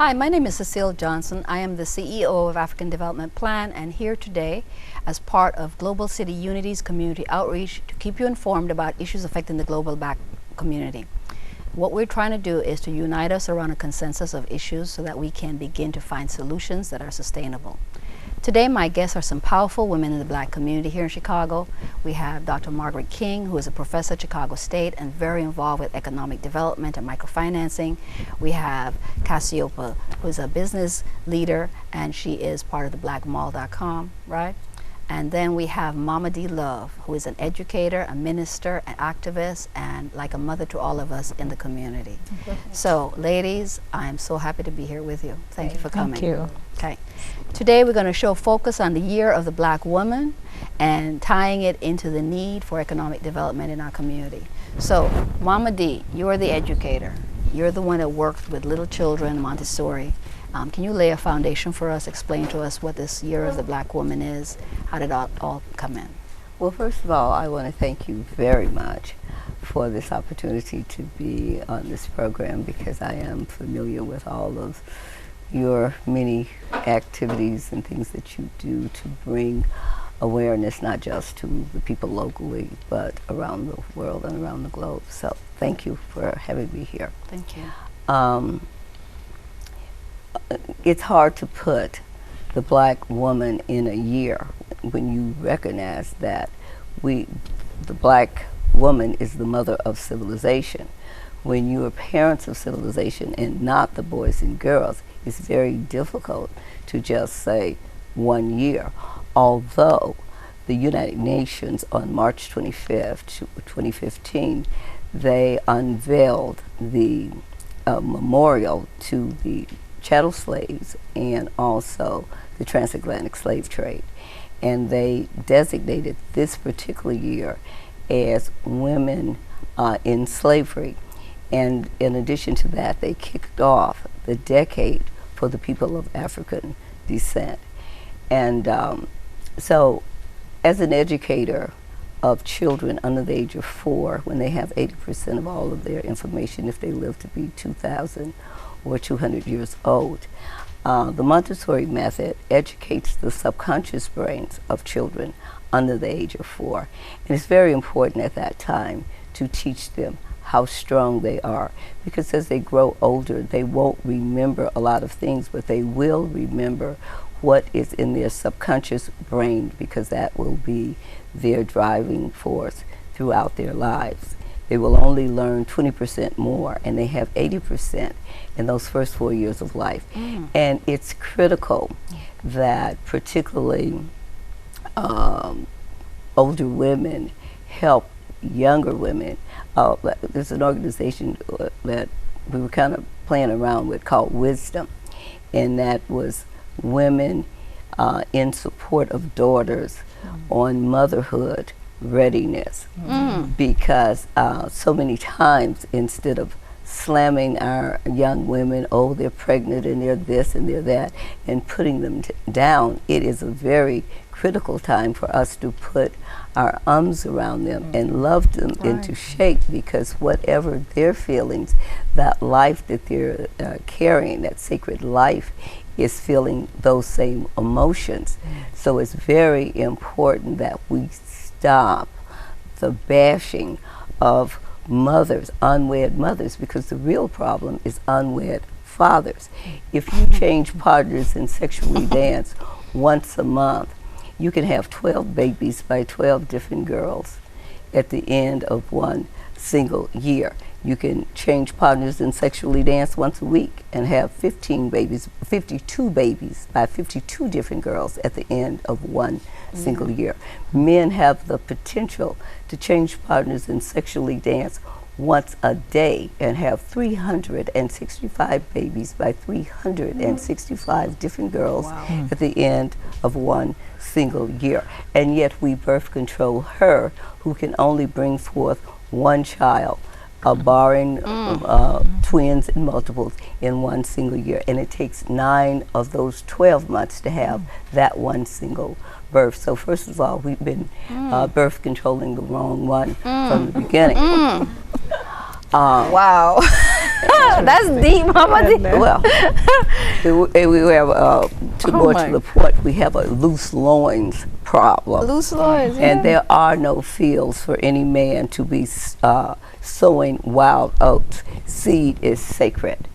Hi, my name is Cecile Johnson. I am the CEO of African Development Plan and here today as part of Global City Unity's community outreach to keep you informed about issues affecting the global Black community. What we're trying to do is to unite us around a consensus of issues so that we can begin to find solutions that are sustainable. Today, my guests are some powerful women in the Black community here in Chicago. We have Dr. Margaret King, who is a professor at Chicago State and very involved with economic development and microfinancing. We have Cassiopeia, who is a business leader, and she is part of the blackmall.com, right? And then we have Mama D. Love, who is an educator, a minister, an activist, and like a mother to all of us in the community. So, ladies, I'm so happy to be here with you. Thank you for coming. Thank you. Okay. Today we're going to show focus on the year of the Black woman and tying it into the need for economic development in our community. So, Mama D, you're the educator. You're the one that worked with little children, Montessori. Can you lay a foundation for us, explain to us what this year of the Black woman is? How did it all come in? Well, first of all, I want to thank you very much for this opportunity to be on this program because I am familiar with all of your many activities and things that you do to bring awareness not just to the people locally but around the world and around the globe. So thank you for having me here. Thank you. It's hard to put the Black woman in a year when you recognize that the Black woman is the mother of civilization. When you are parents of civilization and not the boys and girls, it's very difficult to just say 1 year. Although the United Nations on March 25th, 2015, they unveiled the memorial to the chattel slaves and also the transatlantic slave trade. And they designated this particular year as Women in Slavery. And in addition to that, they kicked off the decade for the people of African descent. And so as an educator of children under the age of 4, when they have 80% of all of their information if they live to be 2,000 or 200 years old, the Montessori method educates the subconscious brains of children under the age of 4. And it's very important at that time to teach them how strong they are, because as they grow older, they won't remember a lot of things, but they will remember what is in their subconscious brain, because that will be their driving force throughout their lives. They will only learn 20% more, and they have 80% in those first 4 years of life. And it's critical that particularly older women help younger women. There's an organization that we were kind of playing around with called Wisdom, and that was women in support of daughters on motherhood readiness. Because so many times, instead of slamming our young women, oh, they're pregnant and they're this and they're that, and putting them down, it is a very critical time for us to put our arms around them and love them into shape, because whatever their feelings, that life that they're carrying, that sacred life, is feeling those same emotions. So it's very important that we stop the bashing of mothers, unwed mothers, because the real problem is unwed fathers. If you change partners and sexually dance once a month, you can have 12 babies by 12 different girls at the end of one single year. You can change partners and sexually dance once a week and have 52 babies by 52 different girls at the end of one single year. Men have the potential to change partners and sexually dance once a day and have 365 babies by 365 different girls at the end of one single year. And yet we birth control her, who can only bring forth one child, barring twins and multiples in one single year. And it takes 9 of those 12 months to have that one single birth. So first of all, we've been birth controlling the wrong one from the beginning. Wow. That's deep, Mama D. Well, we have, to more to the point, we have a loose loins problem. Loose loins, And there are no fields for any man to be sowing wild oats. Seed is sacred.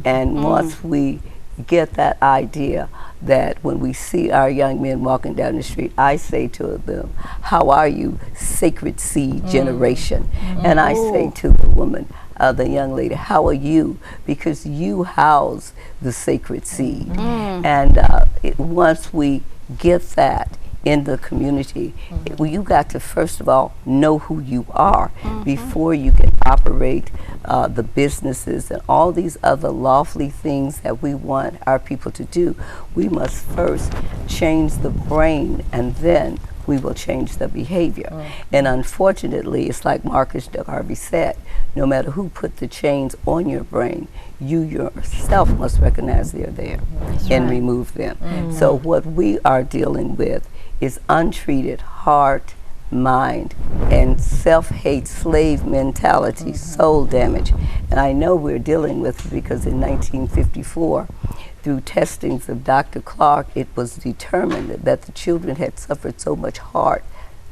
And once we get that idea that when we see our young men walking down the street, I say to them, how are you, sacred seed generation? And I say to the woman, the young lady, how are you? Because you house the sacred seed. And once we get that in the community, you got to first of all know who you are before you can operate the businesses and all these other lawfully things that we want our people to do. We must first change the brain, and then we will change the behavior. And unfortunately, it's like Marcus Garvey said, no matter who put the chains on your brain, you yourself must recognize they're there and remove them. So what we are dealing with is untreated heart, mind, and self-hate, slave mentality, soul damage. And I know we're dealing with it because in 1954, through testings of Dr. Clark, it was determined that the children had suffered so much heart,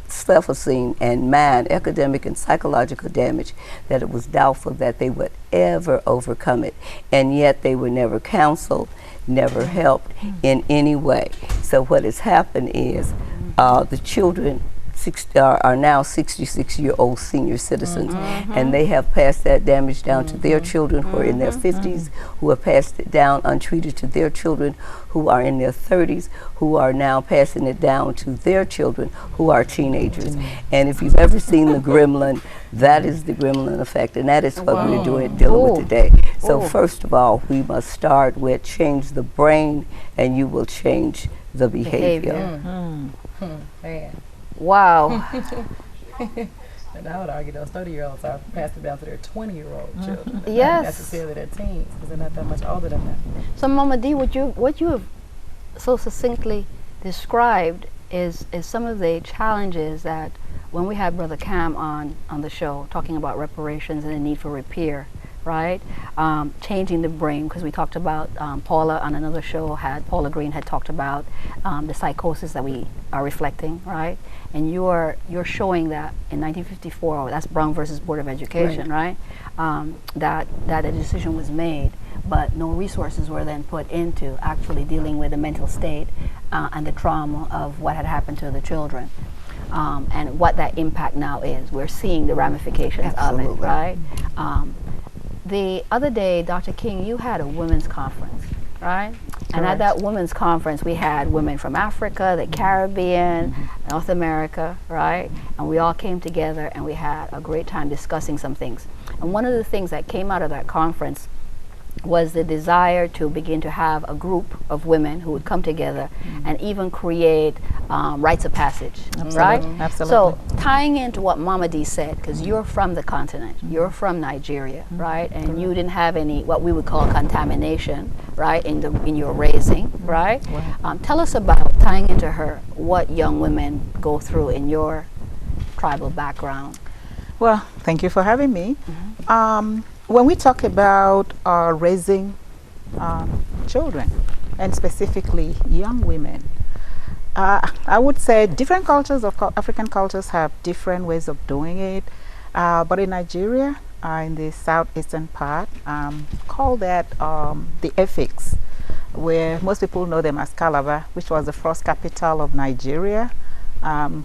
self-esteem, and mind, academic and psychological damage, that it was doubtful that they would ever overcome it. And yet they were never counseled, never helped in any way. So what has happened is the children are now 66-year-old senior citizens, and they have passed that damage down to their children who are in their 50s, who have passed it down untreated to their children who are in their 30s, who are now passing it down to their children who are teenagers. And if you've ever seen the gremlin, that is the gremlin effect, and that is what we're dealing with today. So first of all, we must start with change the brain, and you will change the behavior. Man. Wow. And I would argue those 30-year-olds are passed it down to their 20-year-old children. Yes. Not necessarily their teens, because they're not that much older than that. So, Mama D, what you have so succinctly described is some of the challenges that when we had Brother Cam on the show talking about reparations and the need for repair, right? Changing the brain, because we talked about Paula on another show Paula Green had talked about the psychosis that we are reflecting, right? And you're showing that in 1954, that's Brown versus Board of Education, right? That a decision was made, but no resources were then put into actually dealing with the mental state and the trauma of what had happened to the children. And what that impact now is. We're seeing the ramifications of it, right? The other day, Dr. King, you had a women's conference, right? Correct. And at that women's conference, we had women from Africa, the Caribbean, North America, right? And we all came together and we had a great time discussing some things. And one of the things that came out of that conference was the desire to begin to have a group of women who would come together and even create rites of passage, right? Absolutely. So tying into what Mama D said, because you're from the continent, you're from Nigeria, right? And you didn't have any what we would call contamination, right, in your raising, right? Tell us about tying into her what young women go through in your tribal background. Well, thank you for having me. When we talk about raising children, and specifically young women, I would say different cultures of African cultures have different ways of doing it. But in Nigeria, in the southeastern part, call that the Effiks, where most people know them as Calabar, which was the first capital of Nigeria,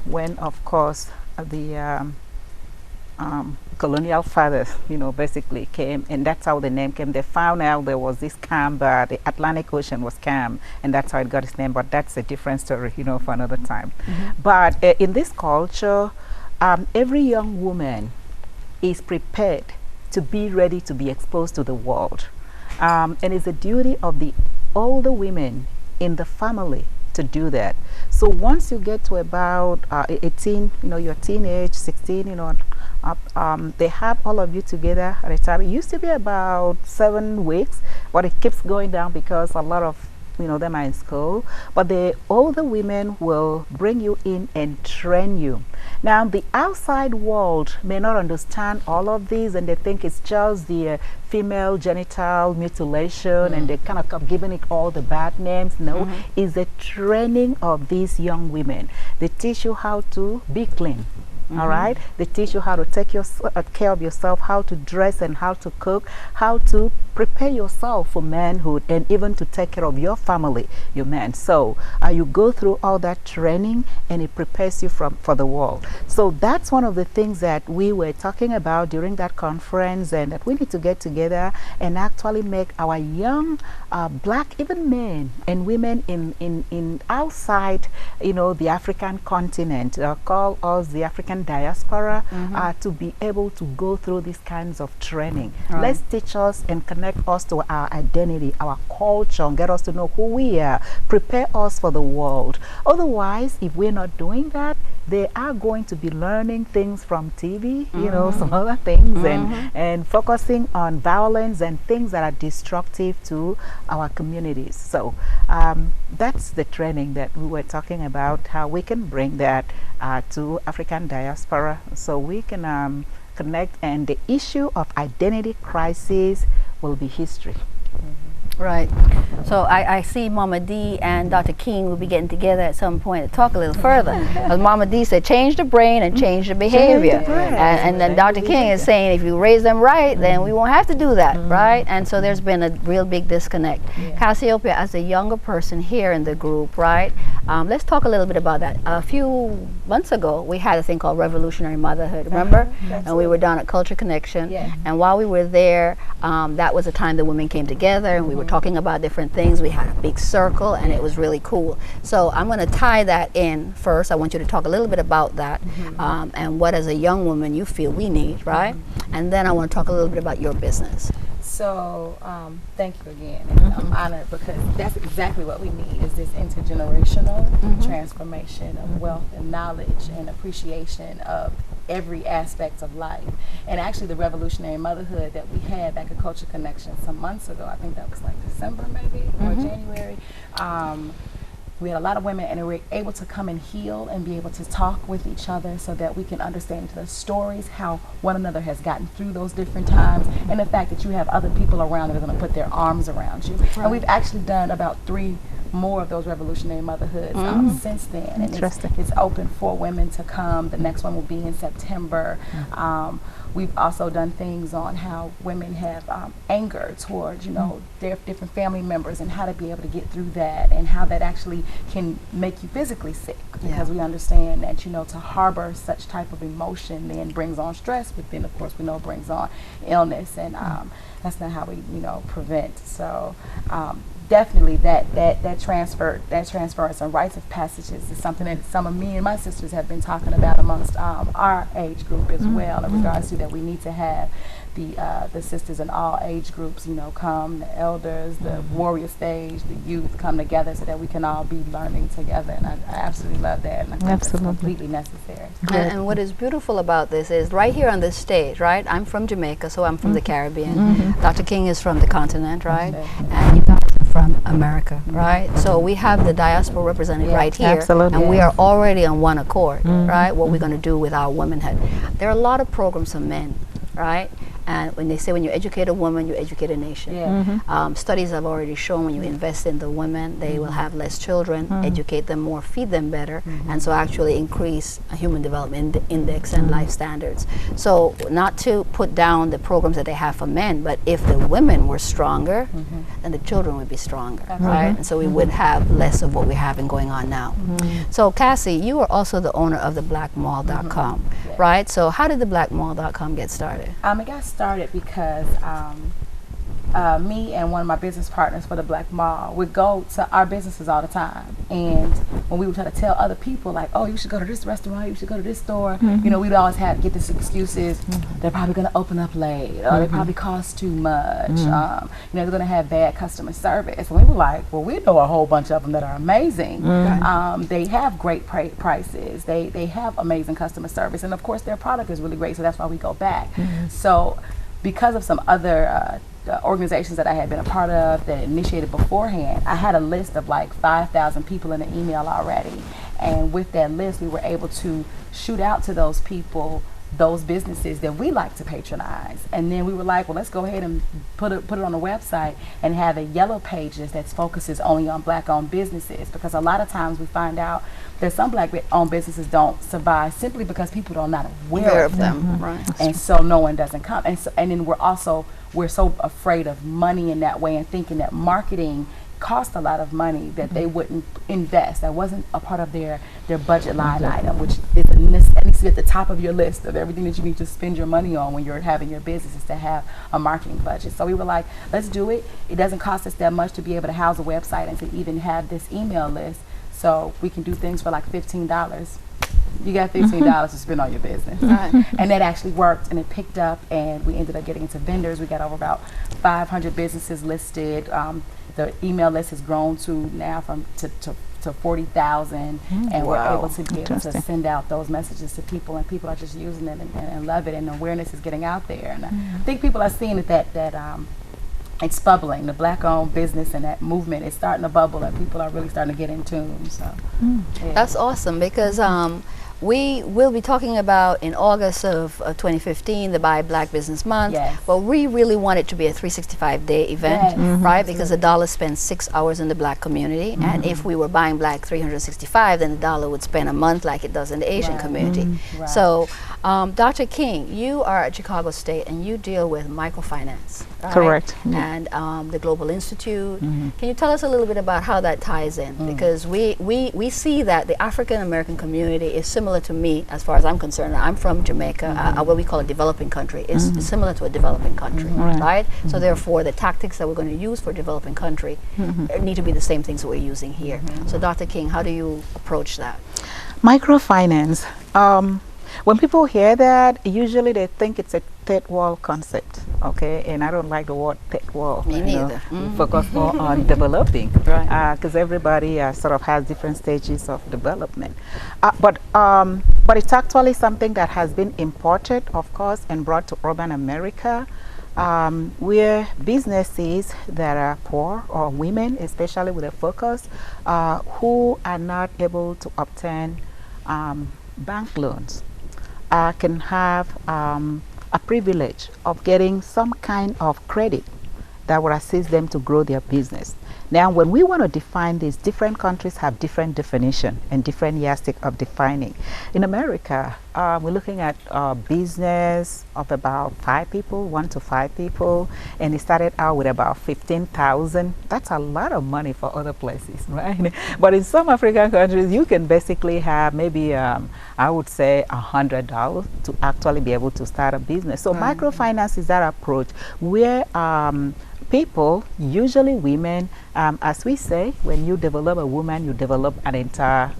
when, of course, the colonial fathers, basically came, and that's how the name came. They found out there was this calm, but the Atlantic Ocean was calm, and that's how it got its name. But that's a different story, for another time. But in this culture, every young woman is prepared to be ready to be exposed to the world, and it's the duty of the older women in the family to do that. So once you get to about 18, your teenage, 16, they have all of you together at a time. It used to be about 7 weeks, but it keeps going down because a lot of them are in school, but the older women will bring you in and train you. Now, the outside world may not understand all of these, and they think it's just the female genital mutilation, and they kind of giving it all the bad names. No, it's the training of these young women. They teach you how to be clean. All right, they teach you how to take care of yourself, how to dress and how to cook, how to prepare yourself for manhood, and even to take care of your family, your man. So you go through all that training, and it prepares you for the world. So that's one of the things that we were talking about during that conference, and that we need to get together and actually make our young black, even men and women in outside, the African continent, call us the African diaspora, to be able to go through these kinds of training. Right. Let's teach us and connect us to our identity, our culture, and get us to know who we are, prepare us for the world. Otherwise, if we're not doing that, they are going to be learning things from TV, some other things, and focusing on violence and things that are destructive to our communities. So that's the training that we were talking about, how we can bring that to African diaspora, so we can connect, and the issue of identity crisis will be history. Right. So I see Mama D and Dr. King will be getting together at some point to talk a little further. Because Mama D said change the brain and change the behavior. And then Dr. King is saying if you raise them right, then we won't have to do that, right? And so there's been a real big disconnect. Cassiopeia, as a younger person here in the group, right? Let's talk a little bit about that. A few months ago, we had a thing called Revolutionary Motherhood, remember? And we were down at Culture Connection. And while we were there, that was a time the women came together, and we were talking about different things. We had a big circle, and it was really cool. So I'm going to tie that in first. I want you to talk a little bit about that, and what as a young woman you feel we need, right? And then I want to talk a little bit about your business. So thank you again, and I'm honored, because that's exactly what we need, is this intergenerational transformation of wealth and knowledge and appreciation of every aspect of life. And actually the Revolutionary Motherhood that we had back at Culture Connection some months ago, I think that was like December maybe, or January, we had a lot of women, and they were able to come and heal and be able to talk with each other, so that we can understand the stories, how one another has gotten through those different times, and the fact that you have other people around that are going to put their arms around you. And we've actually done about 3 more of those Revolutionary Motherhoods since then. And it's open for women to come. The next one will be in September. We've also done things on how women have anger towards, their different family members, and how to be able to get through that, and how that actually can make you physically sick, because we understand that, to harbor such type of emotion then brings on stress, but then of course we know brings on illness, and that's not how we, prevent. So definitely that transference and rites of passages is something that some of me and my sisters have been talking about amongst our age group as well, in regards to that we need to have the sisters in all age groups, come, the elders, the warrior stage, the youth come together, so that we can all be learning together. And I absolutely love that, and I think that's completely necessary. And what is beautiful about this is right here on this stage, right? I'm from Jamaica, so I'm from the Caribbean. Dr. King is from the continent, right? And you guys are from America, right? So we have the diaspora represented right here, and we are already on one accord, right? What we're going to do with our womanhood. There are a lot of programs for men, right? And when they say when you educate a woman, you educate a nation. Studies have already shown when you invest in the women, they will have less children, educate them more, feed them better, and so actually increase human development index and life standards. So not to put down the programs that they have for men, but if the women were stronger, then the children would be stronger, right? And so we would have less of what we're having going on now. So Cassie, you are also the owner of the blackmall.com, right? So how did the blackmall.com get started? It got started because me and one of my business partners for the Black Mall would go to our businesses all the time, and when we would try to tell other people, like, oh, you should go to this restaurant, you should go to this store, we'd always get this excuses, they're probably going to open up late, or they probably cost too much, they're going to have bad customer service. And we were like, well, we know a whole bunch of them that are amazing. They have great prices, they have amazing customer service, and of course their product is really great, so that's why we go back. So because of some other organizations that I had been a part of that initiated beforehand, I had a list of like 5,000 people in the email already. And with that list, we were able to shoot out to those people those businesses that we like to patronize. And then we were like, well, let's go ahead and put it on a website and have a yellow pages that focuses only on Black-owned businesses, because a lot of times we find out that some Black-owned businesses don't survive simply because people are not aware of them. Right. And so no one doesn't come. And then we're so afraid of money in that way and thinking that marketing cost a lot of money that they wouldn't invest. That wasn't a part of their budget line item, which is it needs to be at the top of your list of everything that you need to spend your money on when you're having your business, is to have a marketing budget. So we were like, let's do it. It doesn't cost us that much to be able to house a website and to even have this email list. So we can do things for like $15. You got $15 to spend on your business. And that actually worked, and it picked up, and we ended up getting into vendors. We got over about 500 businesses listed. The email list has grown to now to 40,000, and we're able to be able to send out those messages to people, and people are just using it and love it, and awareness is getting out there. And I think people are seeing that it's bubbling. The Black-owned business and that movement is starting to bubble, and people are really starting to get in tune. So yeah. That's awesome, because we will be talking about in August of 2015 the Buy Black Business Month. Yes. But we really want it to be a 365-day event, Yes. right? Because the dollar spends 6 hours in the Black community, and if we were buying Black 365, then the dollar would spend a month like it does in the Asian community. Right. So, Dr. King, you are at Chicago State, and you deal with microfinance. Right? Correct. And the Global Institute. Can you tell us a little bit about how that ties in? Because we see that the African American community is similar to me, as far as I'm concerned. I'm from Jamaica, what we call a developing country. It's similar to a developing country, right? So therefore, the tactics that we're going to use for developing country need to be the same things that we're using here. So Dr. King, how do you approach that? Microfinance. When people hear that, usually they think it's a third world concept, okay? And I don't like the word third world. Me neither. We focus more on developing, Right. because everybody sort of has different stages of development. But it's actually something that has been imported, of course, and brought to urban America, where businesses that are poor, or women, especially with a focus, who are not able to obtain bank loans, can have a privilege of getting some kind of credit that will assist them to grow their business. Now, when we want to define this, different countries have different definition and different yardstick of defining. In America, we're looking at business of about 5 people, 1 to 5 people, and it started out with about 15,000. That's a lot of money for other places, right? But in some African countries, you can basically have maybe, I would say, $100 to actually be able to start a business. So microfinance is that approach where people, usually women, as we say, when you develop a woman, you develop an entire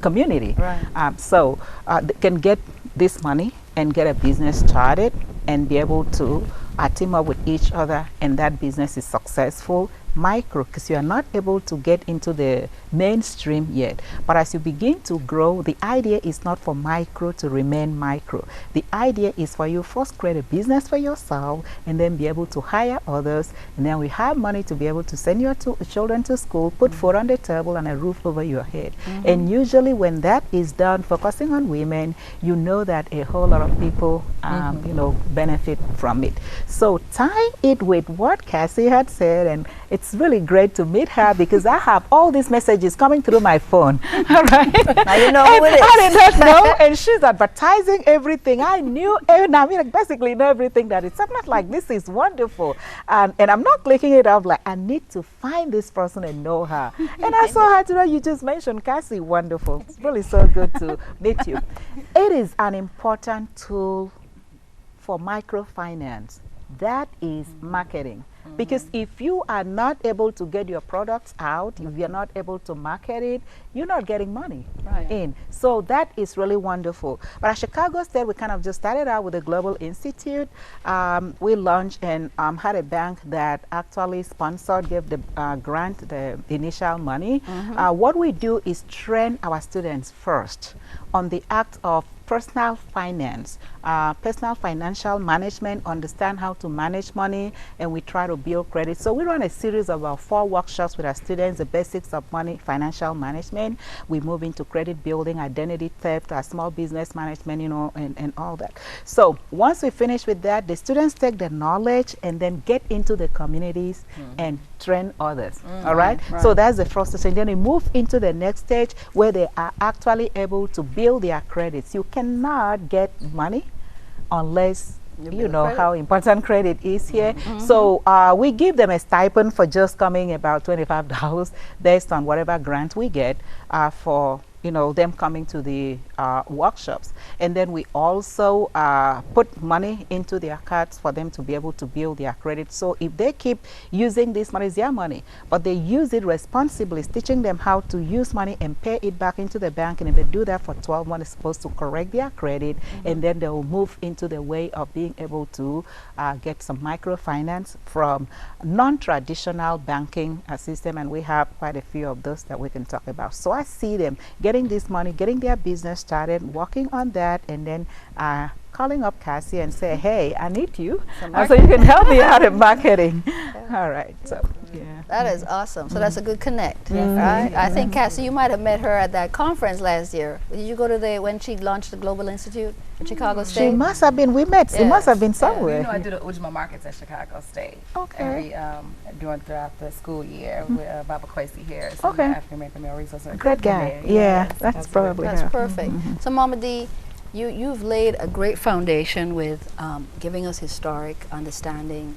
community. Right. So they can get this money and get a business started and be able to team up with each other, and that business is successful. Micro, because you are not able to get into the mainstream yet. But as you begin to grow, the idea is not for micro to remain micro. The idea is for you first create a business for yourself, and then be able to hire others, and then we have money to be able to send your children to school, put food on the table, and a roof over your head. And usually when that is done, focusing on women, you know that a whole lot of people benefit from it. So tying it with what Cassie had said, and it's really great to meet her because I have all these messages coming through my phone. All right. Now you know who it is. I did not know, and she's advertising everything. I knew, and I mean, basically know everything that it's. I'm not like, this is wonderful, and I'm not clicking it up like I need to find this person and know her. And I saw her today. You just mentioned Cassie. Wonderful. It's really so good to meet you. It is an important tool for microfinance. That is marketing. Because if you are not able to get your products out, if you're not able to market it, you're not getting money in. So that is really wonderful. But at Chicago State, we kind of just started out with the Global Institute. We launched and had a bank that actually sponsored, gave the grant, the initial money. What we do is train our students first on the act of personal finance, personal financial management, understand how to manage money, and we try to build credit. So we run a series of about 4 workshops with our students, the basics of money, financial management. We move into credit building, identity theft, small business management, you know, and all that. So once we finish with that, the students take the knowledge and then get into the communities and train others. All right? So that's the first stage. Then we move into the next stage where they are actually able to build their credits. You cannot get money unless you know how important credit is here. So we give them a stipend for just coming, about $25 based on whatever grant we get for them coming to the workshops. And then we also put money into their cards for them to be able to build their credit. So if they keep using this money, it's their money, but they use it responsibly, teaching them how to use money and pay it back into the bank. And if they do that for 12 months, it's supposed to correct their credit, and then they will move into the way of being able to get some microfinance from non-traditional banking system. And we have quite a few of those that we can talk about. So I see them getting this money, getting their business started, working on that, and then calling up Cassie and say, hey, I need you, so you can help me out in marketing. All right, so yeah. That is awesome. So that's a good connect, right? I think, Cassie, you might have met her at that conference last year. Did you go to when she launched the Global Institute at Chicago State? She must have been, we met, she must have been somewhere. I do the Ujima markets at Chicago State. Okay. Throughout the school year with Baba Kwesi Harris, African American Male Resource. Good guy. Yeah, that's probably That's perfect. So Mama D, you've laid a great foundation with giving us historic understanding,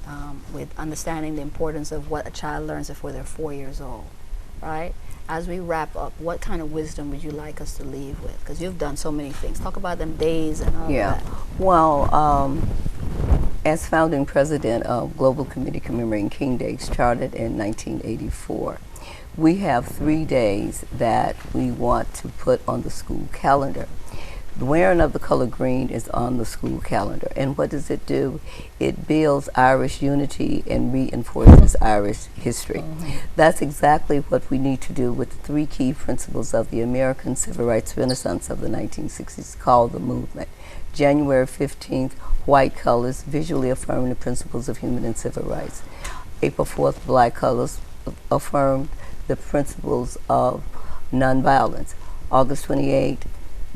with understanding the importance of what a child learns before they're 4 years old, right? As we wrap up, what kind of wisdom would you like us to leave with? Because you've done so many things. Talk about them days and all of that. Well, as founding president of Global Committee commemorating King Day, started in 1984, we have 3 days that we want to put on the school calendar. The wearing of the color green is on the school calendar. And what does it do? It builds Irish unity and reinforces Irish history. That's exactly what we need to do with the 3 key principles of the American Civil Rights Renaissance of the 1960s, called the movement. January 15th, white colors, visually affirming the principles of human and civil rights. April 4th, black colors affirmed the principles of nonviolence. August 28th,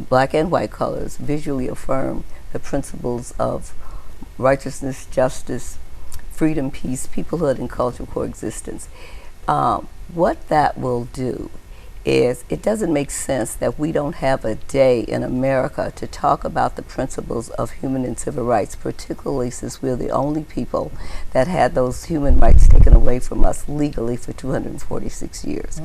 black and white colors visually affirm the principles of righteousness, justice, freedom, peace, peoplehood, and cultural coexistence. What that will do is, it doesn't make sense that we don't have a day in America to talk about the principles of human and civil rights, particularly since we're the only people that had those human rights taken away from us legally for 246 years.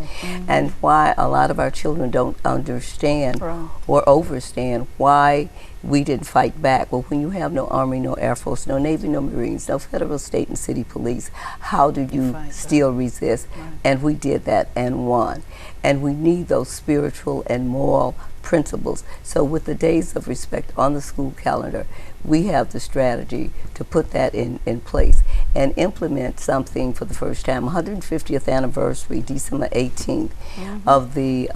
And why a lot of our children don't understand or overstand why we didn't fight back. Well, when you have no Army, no Air Force, no Navy, no Marines, no federal, state, and city police, how do you still resist? And we did that and won. And we need those spiritual and moral principles. So with the Days of Respect on the school calendar, we have the strategy to put that in place and implement something for the first time. 150th anniversary, December 18th, of the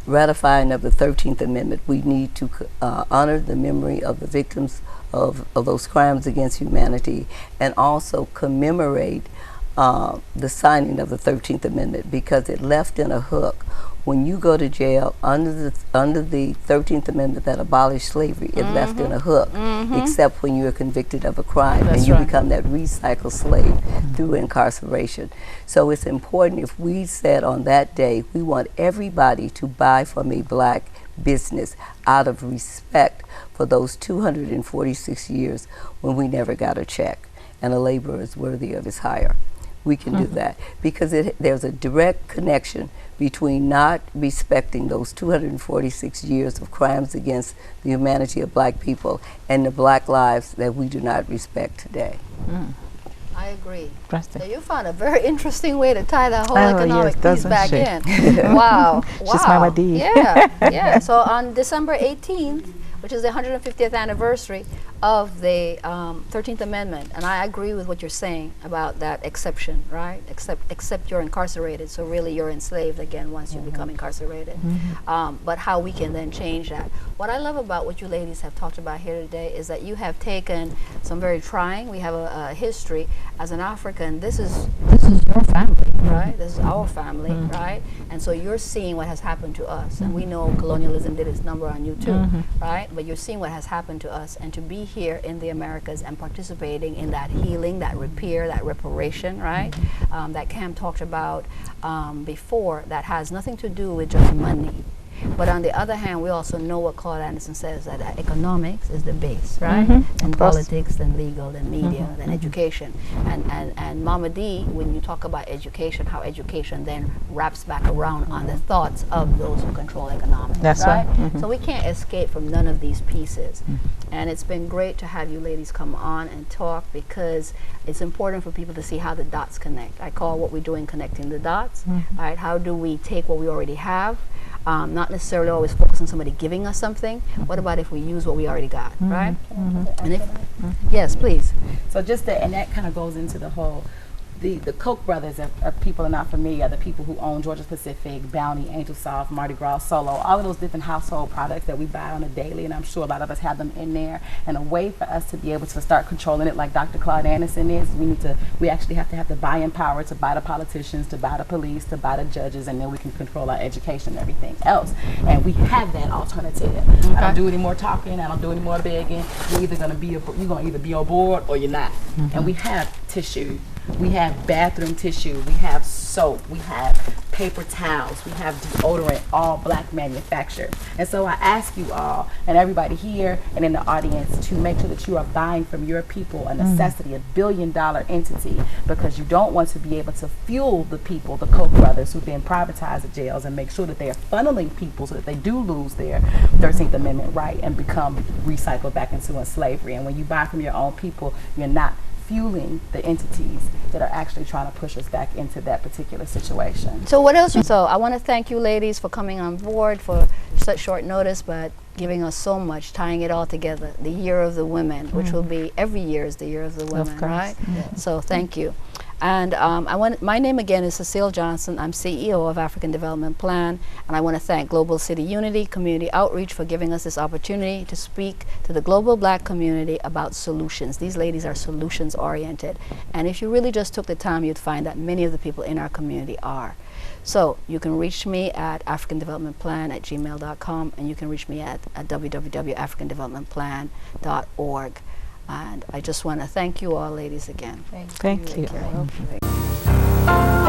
ratifying of the 13th Amendment. We need to honor the memory of the victims of those crimes against humanity, and also commemorate the signing of the 13th Amendment, because it left in a hook. When you go to jail under the 13th Amendment that abolished slavery, it left in a hook, except when you are convicted of a crime. And you become that recycled slave through incarceration. So it's important, if we said on that day, we want everybody to buy from a black business out of respect for those 246 years when we never got a check and a laborer is worthy of his hire. We can do that, because there's a direct connection between not respecting those 246 years of crimes against the humanity of black people and the black lives that we do not respect today. I agree. Drastic. So you found a very interesting way to tie that whole Oh, economic yes, piece doesn't back she? in. Wow. She's Wow. Mama D. Yeah, yeah. So on December 18th, which is the 150th anniversary of the 13th Amendment, and I agree with what you're saying about that exception, right? Except you're incarcerated, so really you're enslaved again once you become incarcerated. But how we can then change that. What I love about what you ladies have talked about here today is that you have taken some very trying. We have a history as an African. This is your family, right? This is our family, right? And so you're seeing what has happened to us, and we know colonialism did its number on you too, right? But you're seeing what has happened to us, and to be here in the Americas and participating in that healing, that repair, that reparation, right? That Cam talked about before, that has nothing to do with just money. But on the other hand, we also know what Claude Anderson says, that economics is the base, right? And politics, then legal, then media, then education. And Mama D, when you talk about education, how education then wraps back around on the thoughts of those who control economics, That's right? right. So we can't escape from none of these pieces. And it's been great to have you ladies come on and talk, because it's important for people to see how the dots connect. I call what we're doing connecting the dots, right? How do we take what we already have, not necessarily always focus on somebody giving us something. What about if we use what we already got, right? And if, yes, please. So just that, and that kind of goes into the whole, the Koch brothers are people are not familiar, the people who own Georgia Pacific, Bounty, Angel Soft, Mardi Gras, Solo, all of those different household products that we buy on a daily, and I'm sure a lot of us have them in there. And a way for us to be able to start controlling it, like Dr. Claude Anderson is, we actually have to have the buying power to buy the politicians, to buy the police, to buy the judges, and then we can control our education and everything else. And we have that alternative. I don't do any more talking, I don't do any more begging. You're either gonna be either be on board or you're not. And we have tissue. We have bathroom tissue, we have soap, we have paper towels, we have deodorant, all black manufactured. And so I ask you all, and everybody here and in the audience, to make sure that you are buying from your people a necessity, a billion-dollar entity, because you don't want to be able to fuel the people, the Koch brothers, who then privatize the jails and make sure that they are funneling people so that they do lose their 13th Amendment right and become recycled back into slavery. And when you buy from your own people, you're not fueling the entities that are actually trying to push us back into that particular situation. So what else? So I want to thank you ladies for coming on board for such short notice, but giving us so much, tying it all together. The Year of the Women, which will be every year is the Year of the Women, right? So thank you. And my name again is Cecile Johnson. I'm CEO of African Development Plan, and I want to thank Global City Unity Community Outreach for giving us this opportunity to speak to the global black community about solutions. These ladies are solutions oriented, and if you really just took the time, you'd find that many of the people in our community are. So you can reach me at africandevelopmentplan@gmail.com, and you can reach me at www.africandevelopmentplan.org. And I just want to thank you all ladies again. Thank you. Thank you.